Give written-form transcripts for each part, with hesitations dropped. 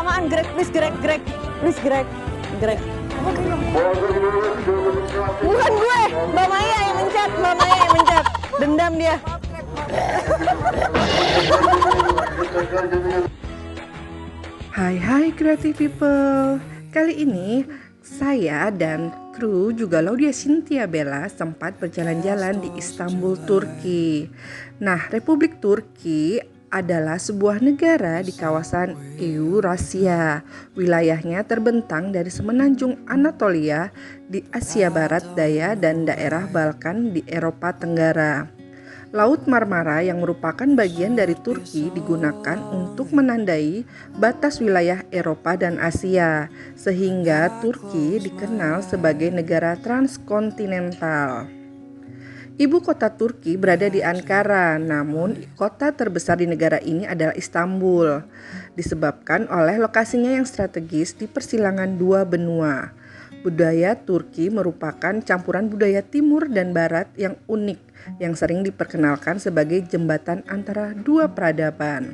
bersamaan. Greg, please Greg. Please Greg. Bukan gue, Mbak Maya yang mencet. Dendam dia. Hai creative people. Kali ini saya dan kru juga Laudia Cynthia Bella sempat berjalan-jalan di Istanbul, Turki. Nah, Republik Turki adalah sebuah negara di kawasan Eurasia. Wilayahnya terbentang dari semenanjung Anatolia di Asia Barat Daya dan daerah Balkan di Eropa Tenggara. Laut Marmara yang merupakan bagian dari Turki digunakan untuk menandai batas wilayah Eropa dan Asia, sehingga Turki dikenal sebagai negara transkontinental. Ibu kota Turki berada di Ankara, namun kota terbesar di negara ini adalah Istanbul, disebabkan oleh lokasinya yang strategis di persilangan dua benua. Budaya Turki merupakan campuran budaya timur dan barat yang unik, yang sering diperkenalkan sebagai jembatan antara dua peradaban.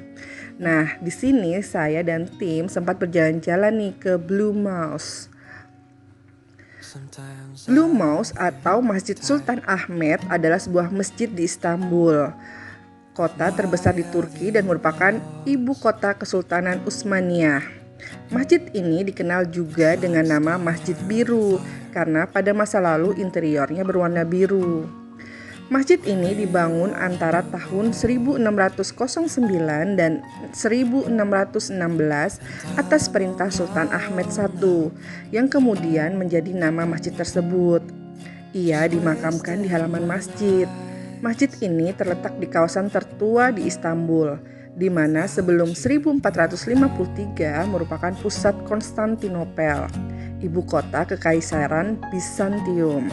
Nah, di sini saya dan tim sempat berjalan-jalan nih ke Blue Mosque. Blue Mosque atau Masjid Sultan Ahmet adalah sebuah masjid di Istanbul, kota terbesar di Turki dan merupakan ibu kota Kesultanan Utsmaniyah. Masjid ini dikenal juga dengan nama Masjid Biru karena pada masa lalu interiornya berwarna biru. Masjid ini dibangun antara tahun 1609 dan 1616 atas perintah Sultan Ahmed I yang kemudian menjadi nama masjid tersebut. Ia dimakamkan di halaman masjid. Masjid ini terletak di kawasan tertua di Istanbul, di mana sebelum 1453 merupakan pusat Konstantinopel, ibu kota Kekaisaran Bizantium.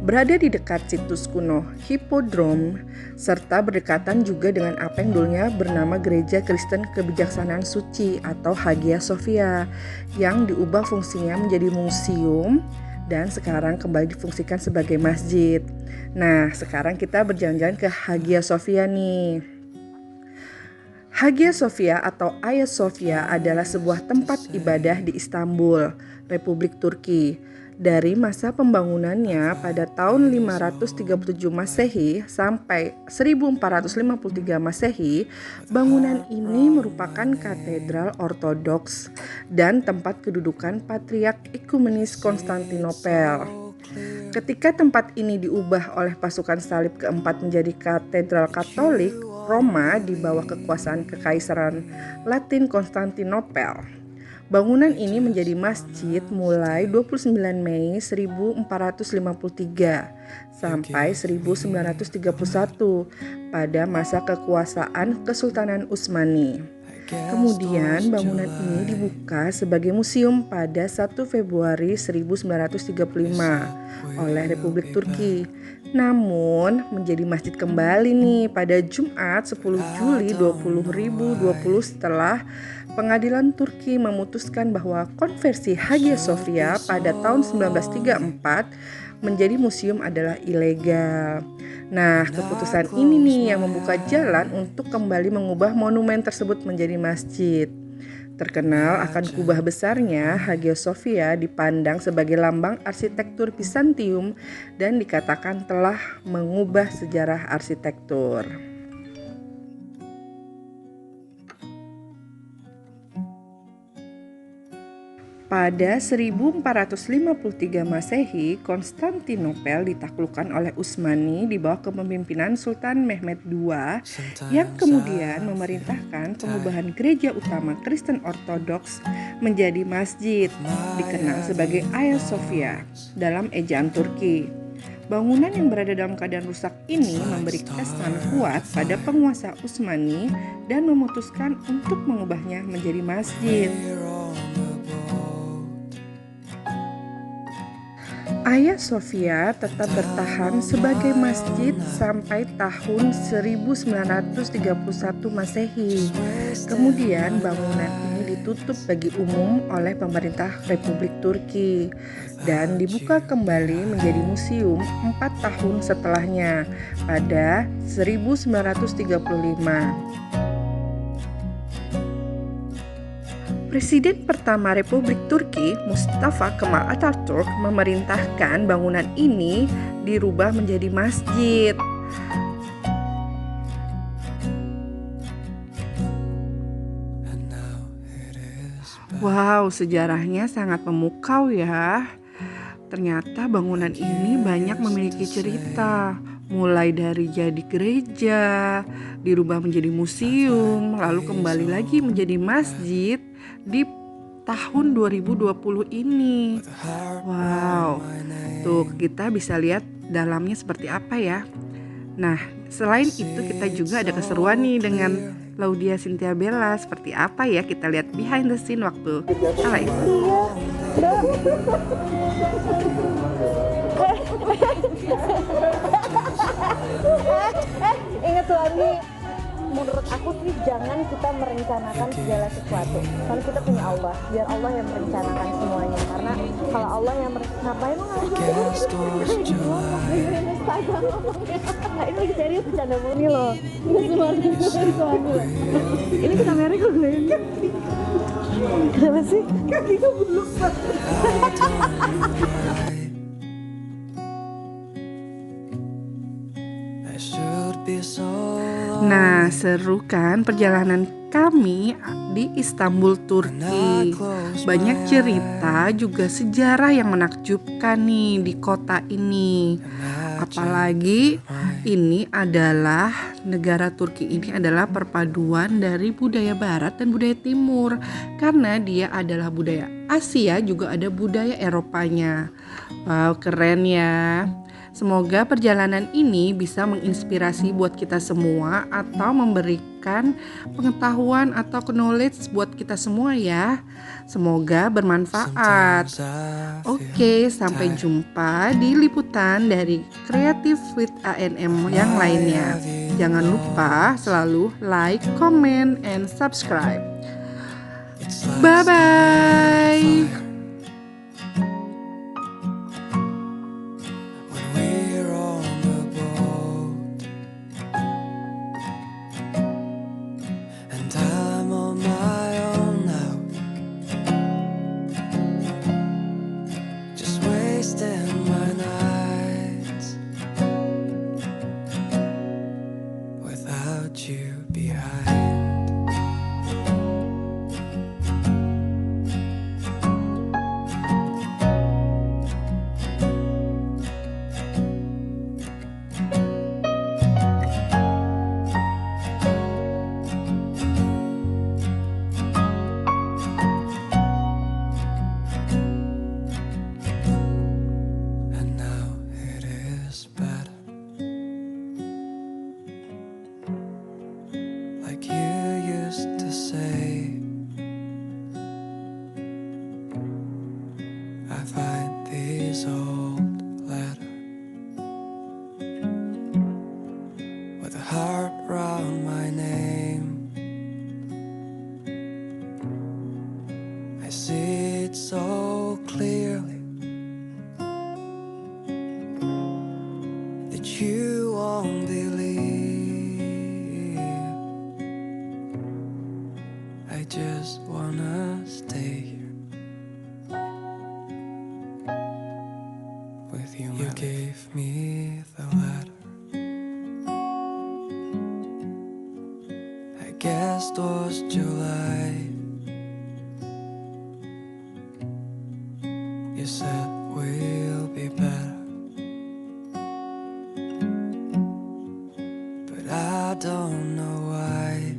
Berada di dekat situs kuno Hippodrome, serta berdekatan juga dengan apa yang dulunya bernama Gereja Kristen Kebijaksanaan Suci atau Hagia Sophia, yang diubah fungsinya menjadi museum dan sekarang kembali difungsikan sebagai masjid. Nah, sekarang kita berjalan-jalan ke Hagia Sophia nih. Hagia Sophia atau Hagia Sophia adalah sebuah tempat ibadah di Istanbul, Republik Turki. Dari masa pembangunannya pada tahun 537 Masehi sampai 1453 Masehi, bangunan ini merupakan katedral ortodoks dan tempat kedudukan Patriark Ekumenis Konstantinopel. Ketika tempat ini diubah oleh pasukan salib keempat menjadi katedral Katolik Roma di bawah kekuasaan Kekaisaran Latin Konstantinopel, bangunan ini menjadi masjid mulai 29 Mei 1453 sampai 1931 pada masa kekuasaan Kesultanan Utsmani. Kemudian bangunan ini dibuka sebagai museum pada 1 Februari 1935 oleh Republik Turki. Namun menjadi masjid kembali nih pada Jumat 10 Juli 2020 setelah pengadilan Turki memutuskan bahwa konversi Hagia Sophia pada tahun 1934 menjadi museum adalah ilegal. Nah, keputusan ini nih yang membuka jalan untuk kembali mengubah monumen tersebut menjadi masjid. Terkenal akan kubah besarnya, Hagia Sophia dipandang sebagai lambang arsitektur Bizantium dan dikatakan telah mengubah sejarah arsitektur. Pada 1453 Masehi, Konstantinopel ditaklukkan oleh Utsmani di bawah kepemimpinan Sultan Mehmed II yang kemudian memerintahkan pengubahan gereja utama Kristen Ortodoks menjadi masjid, dikenal sebagai Hagia Sophia dalam ejaan Turki. Bangunan yang berada dalam keadaan rusak ini memberi kesan kuat pada penguasa Utsmani dan memutuskan untuk mengubahnya menjadi masjid. Hagia Sophia tetap bertahan sebagai masjid sampai tahun 1931 Masehi. Kemudian bangunan ini ditutup bagi umum oleh pemerintah Republik Turki dan dibuka kembali menjadi museum 4 tahun setelahnya pada 1935. Presiden pertama Republik Turki, Mustafa Kemal Atatürk, memerintahkan bangunan ini dirubah menjadi masjid. Wow, sejarahnya sangat memukau ya. Ternyata bangunan ini banyak memiliki cerita, mulai dari jadi gereja, dirubah menjadi museum, lalu kembali lagi menjadi masjid di tahun 2020 ini. Wow, tuh kita bisa lihat dalamnya seperti apa ya. Nah, selain itu kita juga ada keseruan nih dengan Laudia Cynthia Bella. Seperti apa ya, kita lihat behind the scene waktu kala itu. Ingat lagi, menurut aku sih jangan kita merencanakan segala sesuatu, karena kita punya Allah, biar Allah yang merencanakan semuanya. Karena kalau Allah yang ngapain lo nggak, ini lagi serius bercanda murni loh. Ini kameranya kok gue kenapa sih kakinya belum Nah, seru kan perjalanan kami di Istanbul, Turki. Banyak cerita juga sejarah yang menakjubkan nih di kota ini. Apalagi ini adalah negara Turki ini adalah perpaduan dari budaya barat dan budaya timur. Karena dia adalah budaya Asia, juga ada budaya Eropanya. Wow, keren ya. Semoga perjalanan ini bisa menginspirasi buat kita semua atau memberikan pengetahuan atau knowledge buat kita semua ya. Semoga bermanfaat. Oke, sampai jumpa di liputan dari Creative with ANM yang lainnya. Jangan lupa selalu like, comment, and subscribe. Bye-bye. You behind. And now it is better. Like you used to say, I find these old letters with a heart round my name. I see it so clearly that you won't believe. I just wanna stay here with you. You gave me the letter. I guess it was July. You said we'll be better, but I don't know why.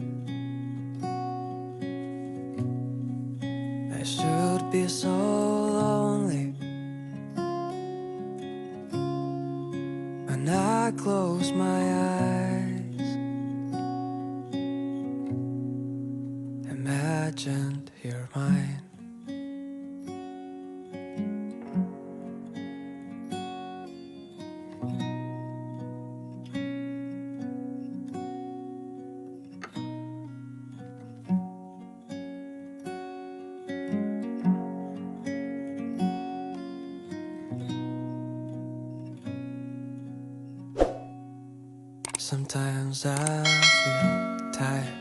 I should be so lonely when I close my eyes. Imagined you're mine. Sometimes I feel tired,